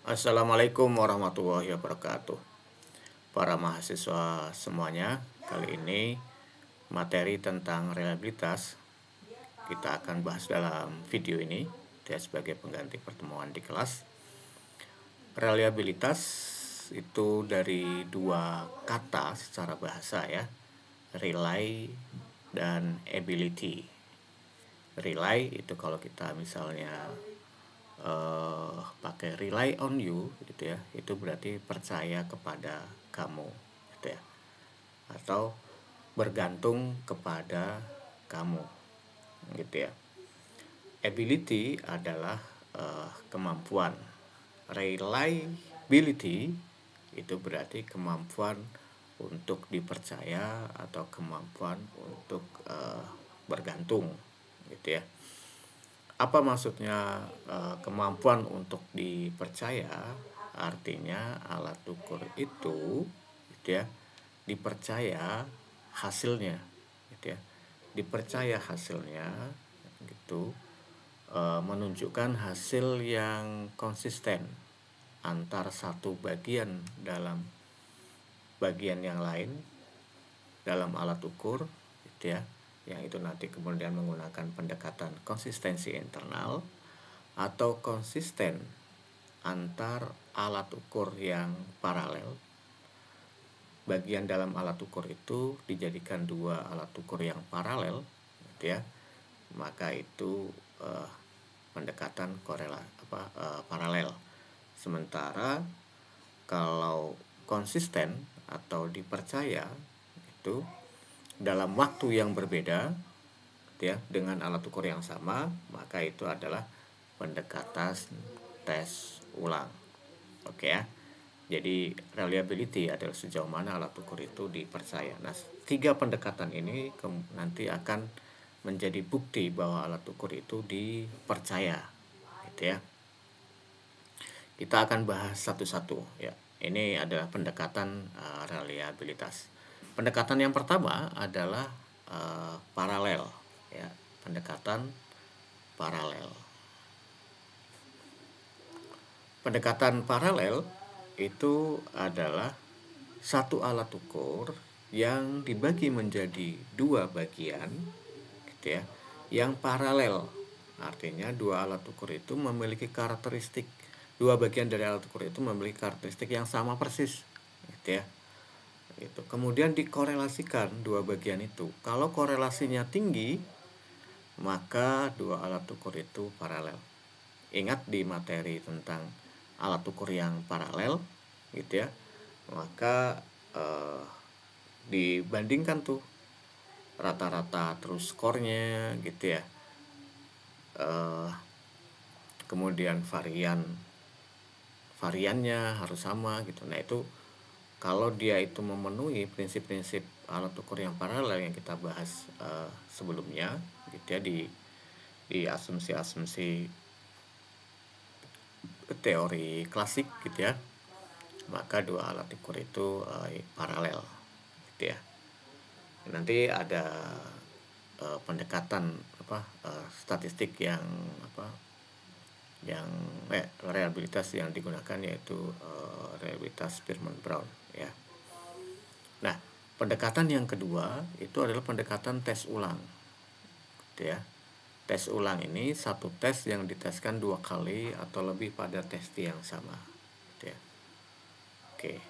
Assalamualaikum warahmatullahi wabarakatuh. Para mahasiswa semuanya, kali ini materi tentang reliabilitas kita akan bahas dalam video ini ya, sebagai pengganti pertemuan di kelas. Reliabilitas itu dari dua kata secara bahasa ya, rely dan ability. Rely itu kalau kita misalnya pakai rely on you gitu ya, itu berarti percaya kepada kamu gitu ya, atau bergantung kepada kamu gitu ya. Ability adalah kemampuan. Reliability itu berarti kemampuan untuk dipercaya atau kemampuan untuk bergantung gitu ya. Apa maksudnya kemampuan untuk dipercaya? Artinya alat ukur itu gitu ya, dipercaya hasilnya gitu ya. Dipercaya hasilnya gitu, menunjukkan hasil yang konsisten antar satu bagian dalam bagian yang lain dalam alat ukur gitu ya, yang itu nanti kemudian menggunakan pendekatan konsistensi internal atau konsisten antar alat ukur yang paralel. Bagian dalam alat ukur itu dijadikan dua alat ukur yang paralel gitu ya, maka itu pendekatan paralel. Sementara kalau konsisten atau dipercaya itu dalam waktu yang berbeda ya, dengan alat ukur yang sama, maka itu adalah pendekatan tes ulang. Oke ya. Jadi reliability adalah sejauh mana alat ukur itu dipercaya. Nah, 3 pendekatan ini nanti akan menjadi bukti bahwa alat ukur itu dipercaya gitu ya. Kita akan bahas satu-satu ya. Ini adalah pendekatan reliabilitas. Pendekatan yang pertama adalah paralel ya, pendekatan paralel. Pendekatan paralel itu adalah satu alat ukur yang dibagi menjadi dua bagian gitu ya, yang paralel. Artinya dua alat ukur itu memiliki karakteristik, dua bagian dari alat ukur itu memiliki karakteristik yang sama persis gitu ya. Gitu. Kemudian dikorelasikan dua bagian itu. Kalau korelasinya tinggi, maka dua alat ukur itu paralel. Ingat di materi tentang alat ukur yang paralel gitu ya, maka dibandingkan tuh rata-rata terus skornya gitu ya, kemudian variannya harus sama gitu. Nah itu kalau dia itu memenuhi prinsip-prinsip alat ukur yang paralel yang kita bahas sebelumnya gitu ya, di asumsi-asumsi teori klasik gitu ya, maka dua alat ukur itu paralel gitu ya. Nanti ada pendekatan statistik yang reliabilitas yang digunakan, yaitu reliabilitas Spearman-Brown ya. Nah, pendekatan yang kedua itu adalah pendekatan tes ulang gitu ya. Tes ulang ini satu tes yang diteskan 2 kali atau lebih pada testi yang sama gitu ya. Oke.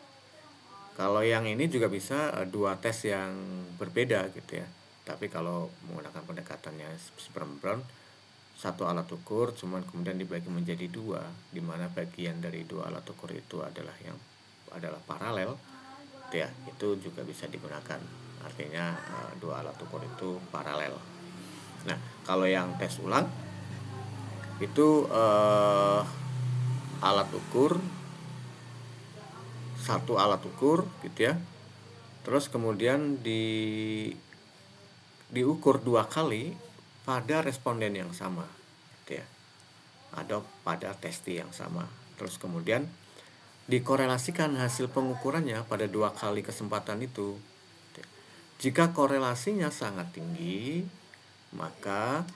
Kalau yang ini juga bisa 2 tes yang berbeda gitu ya. Tapi kalau menggunakan pendekatannya Spearman-Brown, satu alat ukur cuman kemudian dibagi menjadi 2, di mana bagian dari 2 alat ukur itu adalah paralel gitu ya. Itu juga bisa digunakan. Artinya 2 alat ukur itu paralel. Nah, kalau yang tes ulang itu satu alat ukur gitu ya, terus kemudian diukur 2 kali pada responden yang sama gitu ya, atau pada testi yang sama. Terus kemudian dikorelasikan hasil pengukurannya pada 2 kali kesempatan itu. Jika korelasinya sangat tinggi, maka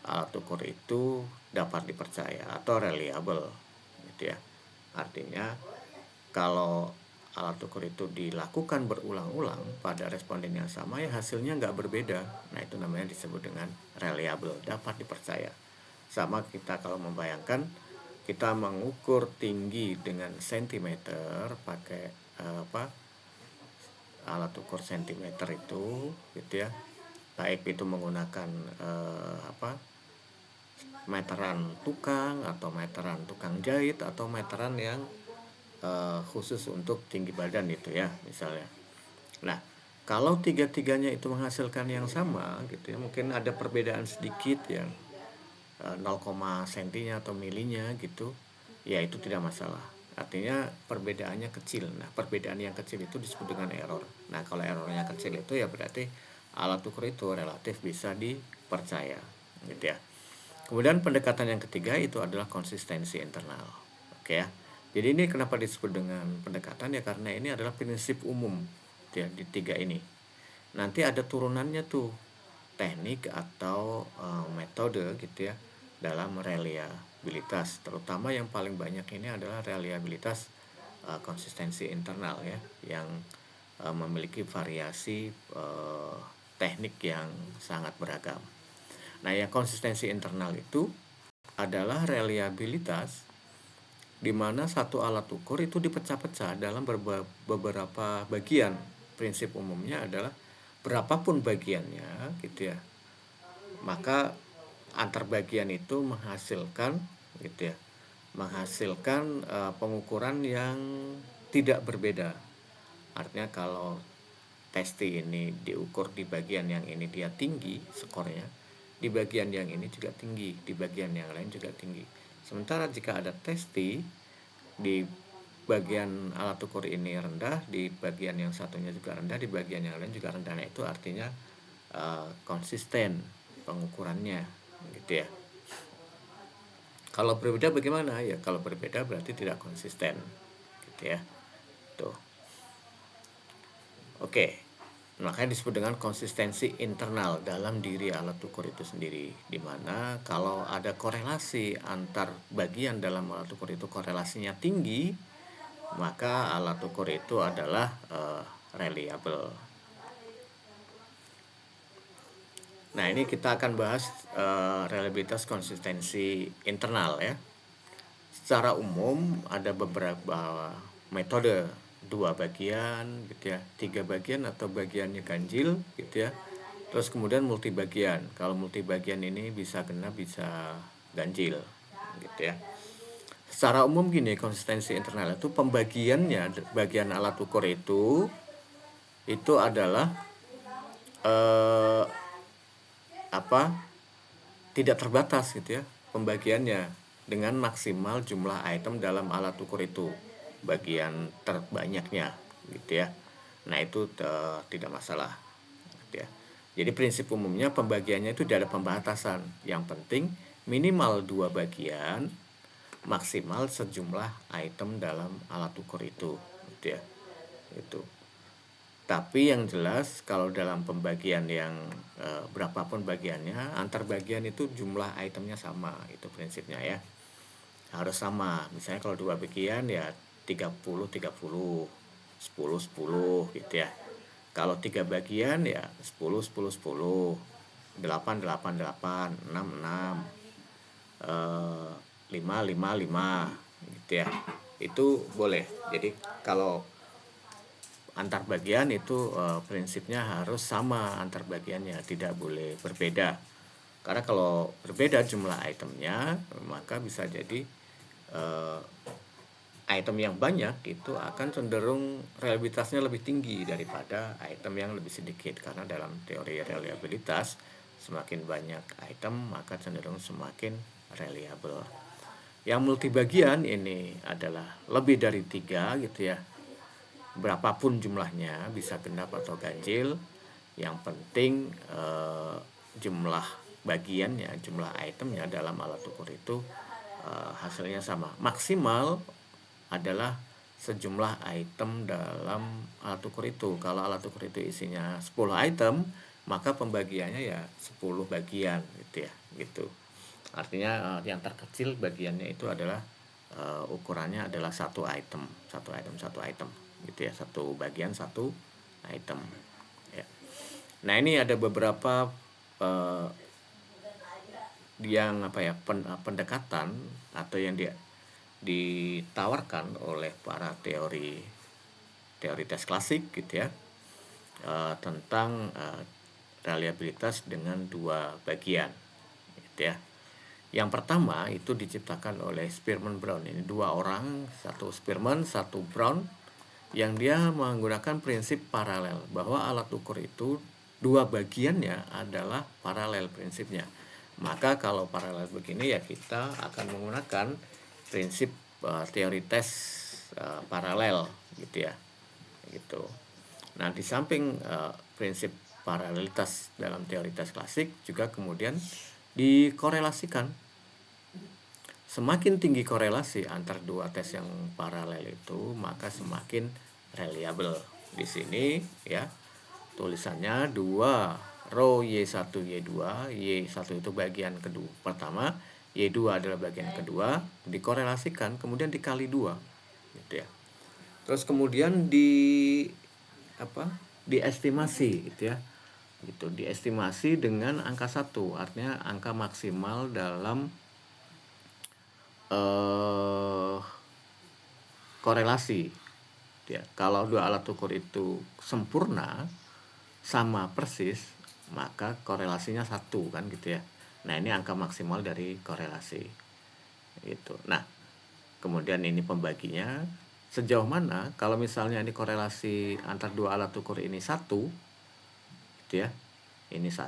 alat ukur itu dapat dipercaya atau reliable gitu ya. Artinya kalau alat ukur itu dilakukan berulang-ulang pada responden yang sama, ya hasilnya nggak berbeda. Nah, itu namanya disebut dengan reliable, dapat dipercaya. Sama kita kalau membayangkan kita mengukur tinggi dengan sentimeter pakai alat ukur sentimeter itu gitu ya, baik itu menggunakan meteran tukang atau meteran tukang jahit atau meteran yang khusus untuk tinggi badan itu ya misalnya. Nah, kalau tiga-tiganya itu menghasilkan yang sama gitu ya, mungkin ada perbedaan sedikit yang 0, sentinya atau milinya gitu, ya itu tidak masalah. Artinya perbedaannya kecil. Nah, perbedaan yang kecil itu disebut dengan error. Nah, kalau errornya kecil itu ya berarti alat ukur itu relatif bisa dipercaya gitu ya. Kemudian pendekatan yang ketiga itu adalah konsistensi internal. Oke ya. Jadi ini kenapa disebut dengan pendekatan, ya karena ini adalah prinsip umum ya di tiga ini. Nanti ada turunannya tuh, teknik atau metode gitu ya dalam reliabilitas. Terutama yang paling banyak ini adalah reliabilitas konsistensi internal ya, yang memiliki variasi teknik yang sangat beragam. Nah, yang konsistensi internal itu adalah reliabilitas di mana satu alat ukur itu dipecah-pecah dalam beberapa bagian. Prinsip umumnya adalah berapapun bagiannya gitu ya, maka antar bagian itu menghasilkan gitu ya, menghasilkan pengukuran yang tidak berbeda. Artinya kalau testi ini diukur di bagian yang ini dia tinggi skornya, di bagian yang ini juga tinggi, di bagian yang lain juga tinggi. Sementara jika ada testi di bagian alat ukur ini rendah, di bagian yang satunya juga rendah, di bagian yang lain juga rendah, nah itu artinya konsisten pengukurannya gitu ya. Kalau berbeda bagaimana? Ya kalau berbeda berarti tidak konsisten gitu ya. Tuh. Oke. Makanya disebut dengan konsistensi internal dalam diri alat ukur itu sendiri, di mana kalau ada korelasi antar bagian dalam alat ukur itu korelasinya tinggi, maka alat ukur itu adalah reliable. Nah, ini kita akan bahas reliabilitas konsistensi internal ya. Secara umum ada beberapa metode, 2 bagian gitu ya, 3 bagian atau bagiannya ganjil gitu ya. Terus kemudian multi bagian. Kalau multi bagian ini bisa genap bisa ganjil gitu ya. Secara umum gini, konsistensi internal itu pembagiannya, bagian alat ukur itu adalah tidak terbatas gitu ya pembagiannya dengan maksimal jumlah item dalam alat ukur itu, bagian terbanyaknya gitu ya. Nah, itu tidak masalah gitu ya. Jadi prinsip umumnya pembagiannya itu tidak ada pembatasan. Yang penting minimal 2 bagian, maksimal sejumlah item dalam alat ukur itu gitu ya. Itu. Tapi yang jelas kalau dalam pembagian yang berapapun bagiannya, antar bagian itu jumlah itemnya sama, itu prinsipnya ya. Harus sama. Misalnya kalau 2 bagian ya 30 30, 10 10 gitu ya. Kalau 3 bagian ya 10 10 10, 8 8 8, 6 6, 5 5 5 gitu ya. Itu boleh. Jadi kalau antar bagian itu prinsipnya harus sama antar bagiannya, tidak boleh berbeda. Karena kalau berbeda jumlah itemnya, maka bisa jadi item yang banyak itu akan cenderung reliabilitasnya lebih tinggi daripada item yang lebih sedikit. Karena dalam teori reliabilitas, semakin banyak item maka cenderung semakin reliable. Yang multi bagian ini adalah lebih dari 3 gitu ya. Berapapun jumlahnya, bisa genap atau ganjil, yang penting jumlah bagiannya, jumlah itemnya dalam alat ukur itu hasilnya sama. Maksimal adalah sejumlah item dalam alat ukur itu. Kalau alat ukur itu isinya 10 item, maka pembagiannya ya 10 bagian gitu ya, gitu. Artinya yang terkecil bagiannya itu adalah ukurannya adalah satu item gitu ya, satu bagian satu item ya. Nah, ini ada beberapa yang pendekatan atau yang ditawarkan oleh para teori tes klasik gitu ya, tentang reliabilitas dengan dua bagian gitu ya. Yang pertama itu diciptakan oleh Spearman Brown. Ini dua orang, satu Spearman, satu Brown, yang dia menggunakan prinsip paralel, bahwa alat ukur itu dua bagiannya adalah paralel prinsipnya. Maka kalau paralel begini ya kita akan menggunakan prinsip teori tes paralel gitu ya. Gitu. Nah, di samping prinsip paralelitas dalam teori tes klasik juga kemudian dikorelasikan. Semakin tinggi korelasi antar dua tes yang paralel itu, maka semakin reliable. Di sini ya tulisannya 2 row Y1 Y2, Y1 itu bagian kedua pertama, Y2 adalah bagian kedua, dikorelasikan kemudian dikali 2 gitu ya. Terus kemudian diestimasi gitu ya. Gitu, diestimasi dengan angka 1, artinya angka maksimal dalam korelasi ya. Kalau dua alat ukur itu sempurna sama persis, maka korelasinya 1 kan gitu ya. Nah, ini angka maksimal dari korelasi gitu. Nah, kemudian ini pembaginya sejauh mana kalau misalnya ini korelasi antar dua alat ukur ini 1 gitu ya. Ini 1,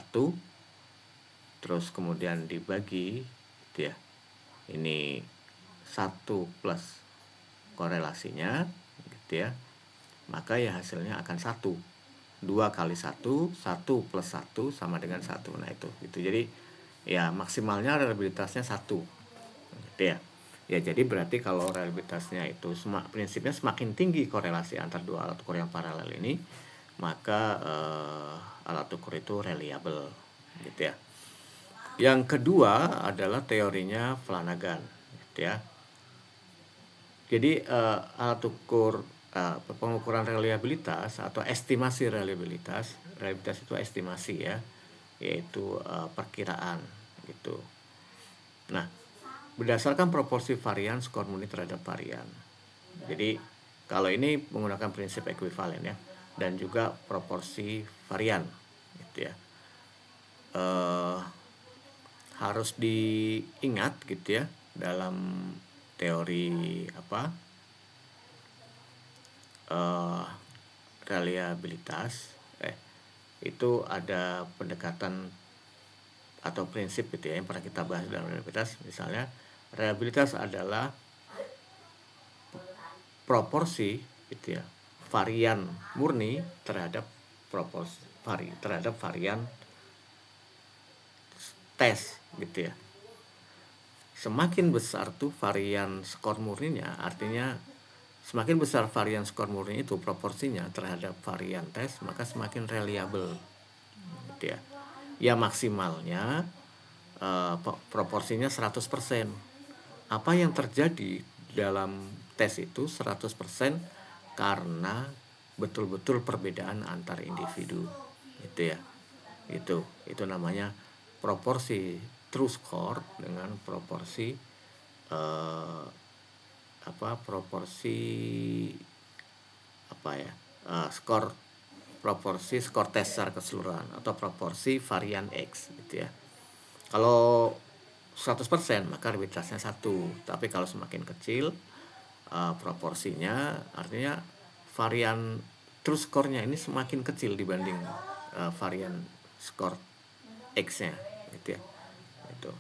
terus kemudian dibagi gitu ya. Ini 1 plus korelasinya gitu ya. Maka ya hasilnya akan 1. 2 kali 1, 1 plus 1 sama dengan 1. Nah, itu gitu. Jadi ya maksimalnya reliabilitasnya 1 gitu ya. Ya, jadi berarti kalau reliabilitasnya itu prinsipnya semakin tinggi korelasi antar dua alat ukur yang paralel ini, maka alat ukur itu reliable gitu ya. Yang kedua adalah teorinya Flanagan gitu ya. Jadi alat ukur pengukuran reliabilitas atau estimasi reliabilitas itu estimasi ya, yaitu perkiraan gitu. Nah, berdasarkan proporsi varian skor murni terhadap varian. Jadi kalau ini menggunakan prinsip ekuivalen ya, dan juga proporsi varian gitu ya. Harus diingat gitu ya, dalam teori reliabilitas itu ada pendekatan atau prinsip gitu ya yang pernah kita bahas dalam reliabilitas. Misalnya reliabilitas adalah proporsi gitu ya, varian murni terhadap varian tes gitu ya. Semakin besar tuh varian skor murninya, artinya semakin besar varian skor murni itu proporsinya terhadap varian tes, maka semakin reliable gitu ya. Ya maksimalnya proporsinya 100%. Apa yang terjadi dalam tes itu 100% karena betul-betul perbedaan antar individu gitu ya. Itu namanya proporsi true score dengan proporsi skor proporsi skor tes secara keseluruhan atau proporsi varian X gitu ya. Kalau 100% maka reliabilitasnya 1, tapi kalau semakin kecil proporsinya, artinya varian true score-nya ini semakin kecil dibanding varian skor X-nya gitu ya. Gitu.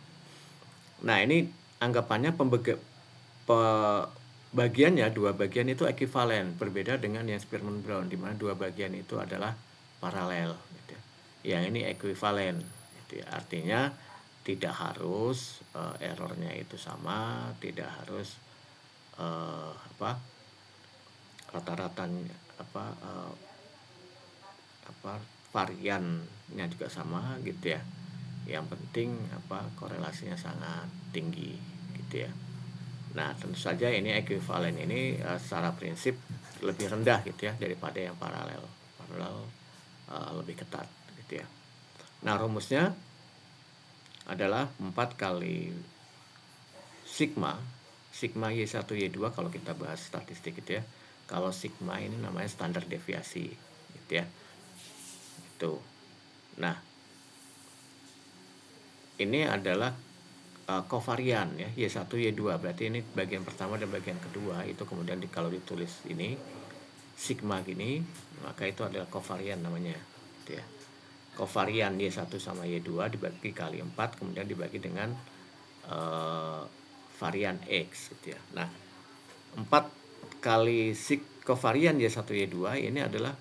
Nah, ini anggapannya bagiannya, dua bagian itu ekuivalen, berbeda dengan yang Spearman Brown di mana dua bagian itu adalah paralel gitu ya. Yang ini ekuivalen gitu ya. Artinya tidak harus errornya itu sama, tidak harus rata-ratanya variannya juga sama gitu ya. Yang penting korelasinya sangat tinggi gitu ya. Nah, tentu saja ini ekuivalen ini secara prinsip lebih rendah gitu ya daripada yang paralel. Paralel lebih ketat gitu ya. Nah, rumusnya adalah 4 kali sigma Y1 Y2 kalau kita bahas statistik gitu ya. Kalau sigma ini namanya standar deviasi gitu ya. Itu. Nah, ini adalah kovarian ya, Y1 Y2. Berarti ini bagian pertama dan bagian kedua itu kemudian kalau ditulis ini sigma gini, maka itu adalah kovarian namanya gitu ya. Kovarian Y1 sama Y2 dibagi kali 4 kemudian dibagi dengan varian X gitu ya. Nah, 4 kali kovarian Y1 Y2 ini adalah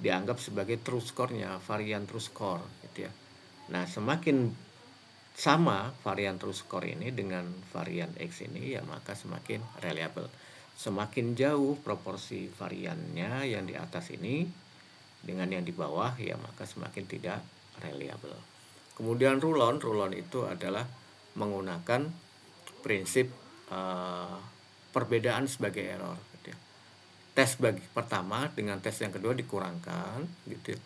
dianggap sebagai true score-nya, varian true score gitu ya. Nah, semakin sama varian true score ini dengan varian X ini ya maka semakin reliable. Semakin jauh proporsi variannya yang di atas ini dengan yang di bawah ya maka semakin tidak reliable. Kemudian rulon itu adalah menggunakan prinsip perbedaan sebagai error gitu ya. Tes bagi pertama dengan tes yang kedua dikurangkan gitu ya.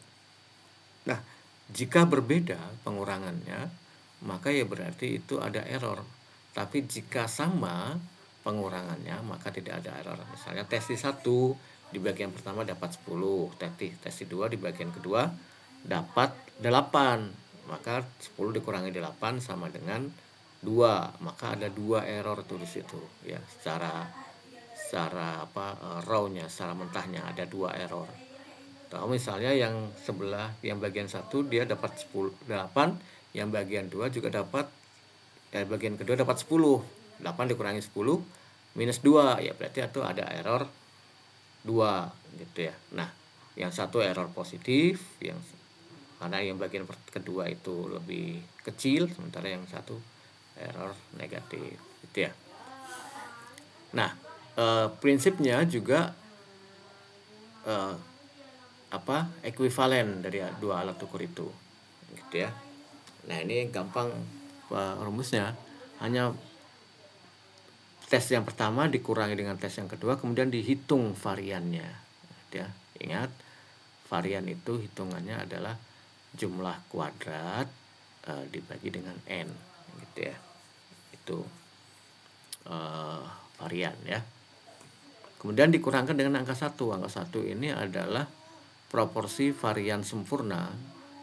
Nah, jika berbeda pengurangannya maka ya berarti itu ada error. Tapi jika sama pengurangannya maka tidak ada error. Misalnya tes di 1 di bagian pertama dapat 10, tes di 2 di bagian kedua dapat 8. Maka 10 dikurangi 8 sama dengan 2. Maka ada 2 error tuh di situ ya. Secara raw-nya, secara mentahnya ada 2 error. Atau misalnya yang sebelah yang bagian 1 dia dapat 8, yang bagian 2 juga dapat bagian kedua dapat 10. 8 dikurangi 10 minus 2 ya berarti itu ada error 2 gitu ya. Nah, yang satu error positif karena yang bagian kedua itu lebih kecil sementara yang satu error negatif gitu ya. Nah, prinsipnya juga ekuivalen dari dua alat ukur itu gitu ya. Nah, ini gampang rumusnya, hanya tes yang pertama dikurangi dengan tes yang kedua kemudian dihitung variannya gitu ya. Ingat, varian itu hitungannya adalah jumlah kuadrat dibagi dengan n gitu ya. Itu varian ya. Kemudian dikurangkan dengan angka 1. Angka 1 ini adalah proporsi varian sempurna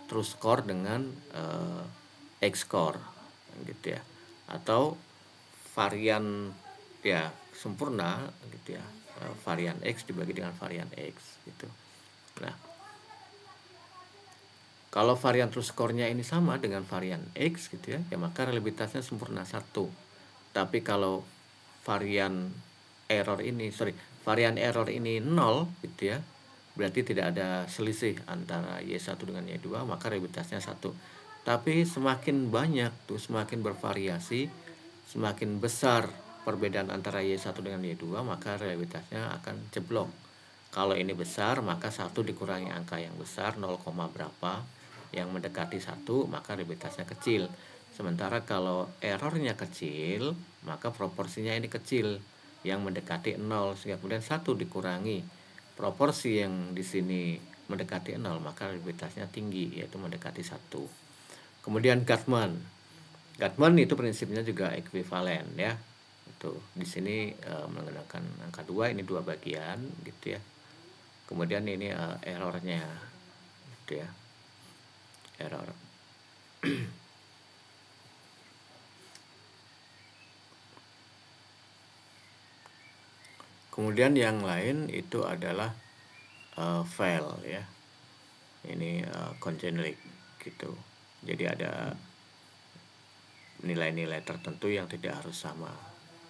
true score dengan X score gitu ya. Atau varian ya sempurna gitu ya. Varian X dibagi dengan varian X gitu. Nah, kalau varian true score-nya ini sama dengan varian X gitu ya, ya maka reliabilitasnya sempurna 1. Tapi kalau varian error ini 0 gitu ya, berarti tidak ada selisih antara Y1 dengan Y2, maka reliabilitasnya 1. Tapi semakin banyak tuh, semakin bervariasi, semakin besar perbedaan antara Y1 dengan Y2, maka reliabilitasnya akan jeblok. Kalau ini besar, maka 1 dikurangi angka yang besar, 0, berapa, yang mendekati 1, maka reliabilitasnya kecil. Sementara kalau errornya kecil, maka proporsinya ini kecil, yang mendekati 0, sehingga kemudian 1 dikurangi proporsi yang di sini mendekati 0, maka reliabilitasnya tinggi, yaitu mendekati 1. Kemudian Gatman itu prinsipnya juga ekuivalen ya. Itu di sini menggunakan angka 2, ini 2 bagian gitu ya. Kemudian ini errornya gitu ya. Error. Kemudian yang lain itu adalah fail ya. Ini congeneric gitu. Jadi ada nilai-nilai tertentu yang tidak harus sama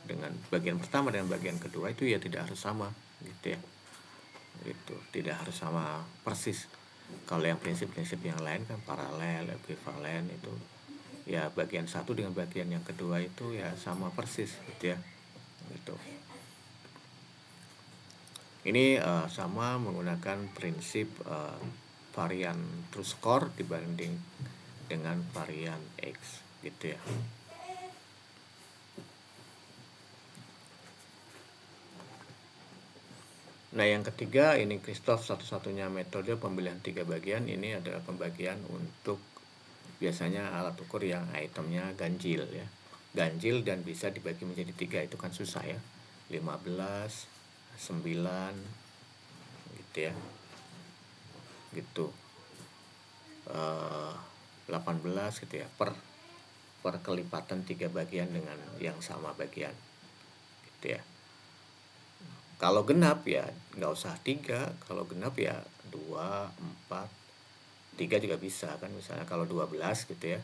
dengan bagian pertama dan bagian kedua, itu ya tidak harus sama gitu ya. Gitu, tidak harus sama persis. Kalau yang prinsip-prinsip yang lain kan paralel, ekuivalen itu ya bagian satu dengan bagian yang kedua itu ya sama persis gitu ya. Gitu. Ini sama menggunakan prinsip varian true score dibanding dengan varian X gitu ya. Nah, yang ketiga ini Christoph satu-satunya metode pemilihan 3 bagian. Ini adalah pembagian untuk biasanya alat ukur yang itemnya ganjil ya. Ganjil dan bisa dibagi menjadi 3, itu kan susah ya. 15, 9 gitu ya. Gitu. 18 gitu ya, per kelipatan 3 bagian dengan yang sama bagian gitu ya. Kalau genap ya nggak usah 3, kalau genap ya 2, 4, 3 juga bisa kan, misalnya kalau 12 gitu ya,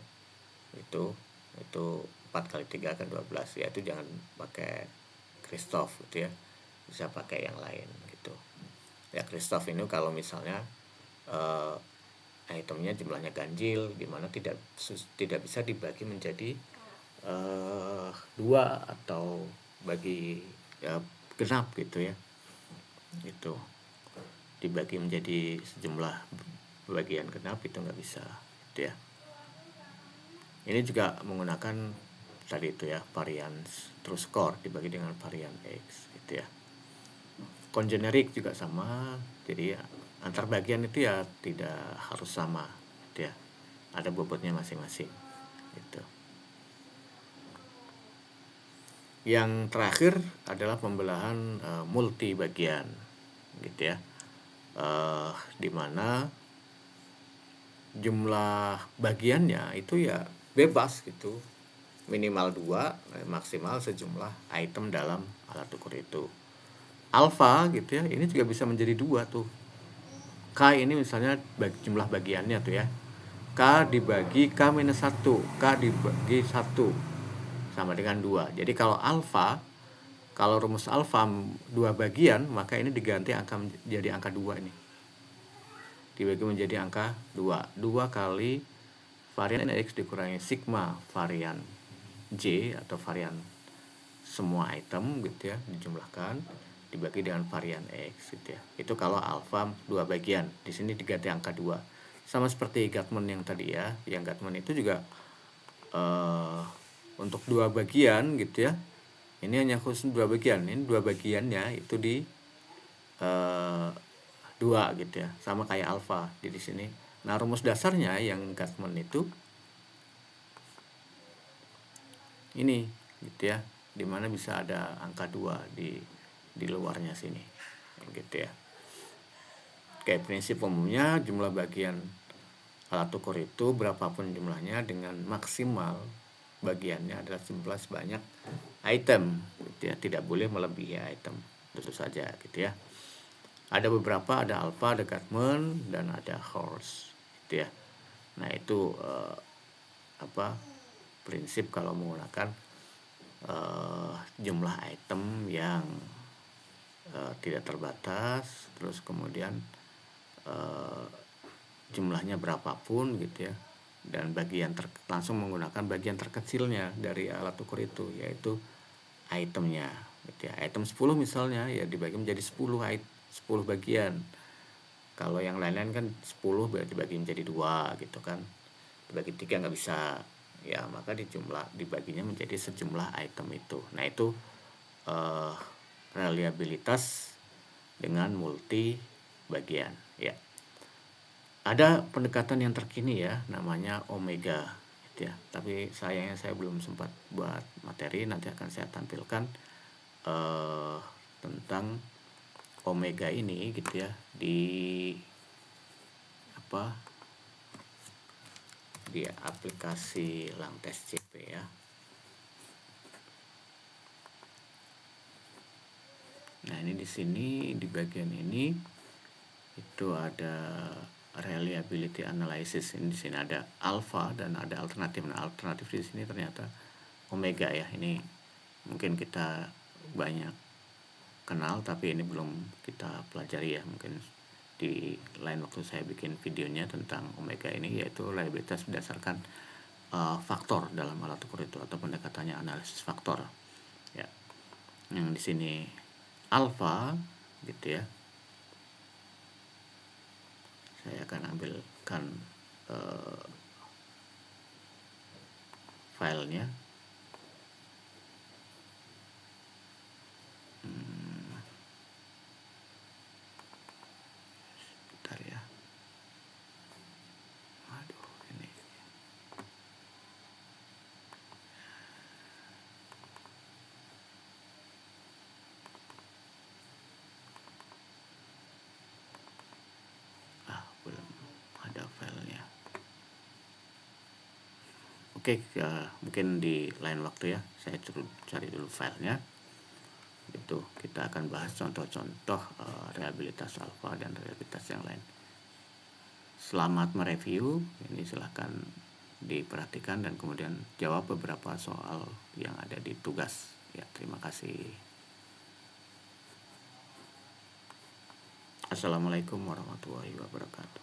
itu 4 kali 3 kan 12 ya, itu jangan pakai Christoph gitu ya, bisa pakai yang lain gitu ya. Christoph ini kalau misalnya itemnya jumlahnya ganjil, dimana tidak bisa dibagi menjadi 2 atau bagi ya, genap gitu ya, itu dibagi menjadi sejumlah bagian genap, itu nggak bisa gitu ya. Ini juga menggunakan tadi itu ya, varian true score dibagi dengan varian X gitu ya. Congenerik juga sama, jadi ya, antar bagian itu ya tidak harus sama gitu ya, ada bobotnya masing-masing gitu. Yang terakhir adalah pembelahan multi bagian gitu ya, dimana jumlah bagiannya itu ya bebas gitu, minimal 2, maksimal sejumlah item dalam alat ukur itu. Alpha gitu ya, ini juga bisa menjadi 2 tuh. K ini misalnya jumlah bagiannya tuh ya, K dibagi K-1, K dibagi 1 sama dengan 2. Jadi kalau rumus alfa 2 bagian, maka ini diganti jadi angka 2 ini. Dibagi menjadi angka 2. 2 kali varian X dikurangi sigma varian J atau varian semua item gitu ya, dijumlahkan dibagi dengan varian X gitu ya. Itu kalau alfa 2 bagian. Di sini diganti angka 2. Sama seperti Gatman yang tadi ya. Yang Gatman itu juga untuk 2 bagian gitu ya, ini hanya khusus 2 bagian. Ini 2 bagiannya itu di 2 gitu ya, sama kayak alfa di sini. Nah, rumus dasarnya yang Gatman itu ini gitu ya, dimana bisa ada angka 2 di luarnya sini gitu ya. Oke, prinsip umumnya jumlah bagian alat ukur itu berapapun jumlahnya dengan maksimal bagiannya adalah jumlah sebanyak item gitu ya, tidak boleh melebihi item, itu saja gitu ya. Ada beberapa, ada alpha, ada Gatman, dan ada horse gitu ya. Nah, itu prinsip kalau menggunakan jumlah item yang tidak terbatas, terus kemudian jumlahnya berapapun gitu ya, dan langsung menggunakan bagian terkecilnya dari alat ukur itu, yaitu itemnya gitu ya. Item 10 misalnya ya dibagi menjadi 10 bagian. Kalau yang lain-lain kan 10 dibagi menjadi 2 gitu kan, dibagi 3 nggak bisa ya, maka dibaginya menjadi sejumlah item itu. Nah, itu reliabilitas dengan multi bagian ya. Ada pendekatan yang terkini ya, namanya omega gitu ya. Tapi sayangnya saya belum sempat buat materi, nanti akan saya tampilkan tentang omega ini gitu ya, di aplikasi Langtes CP ya. Nah, ini di sini di bagian ini itu ada reliability analysis. Ini di sini ada alpha dan ada alternatif. Nah, alternatif di sini ternyata omega ya. Ini mungkin kita banyak kenal, tapi ini belum kita pelajari ya. Mungkin di lain waktu saya bikin videonya tentang omega ini, yaitu reliabilitas berdasarkan faktor dalam alat ukur itu, atau pendekatannya analisis faktor ya. Yang di sini alpha gitu ya. Saya akan ambilkan filenya. Oke, mungkin di lain waktu ya, saya cari dulu filenya. Itu kita akan bahas contoh-contoh rehabilitas alfa dan rehabilitas yang lain. Selamat mereview, ini silahkan diperhatikan dan kemudian jawab beberapa soal yang ada di tugas. Ya, terima kasih. Assalamualaikum warahmatullahi wabarakatuh.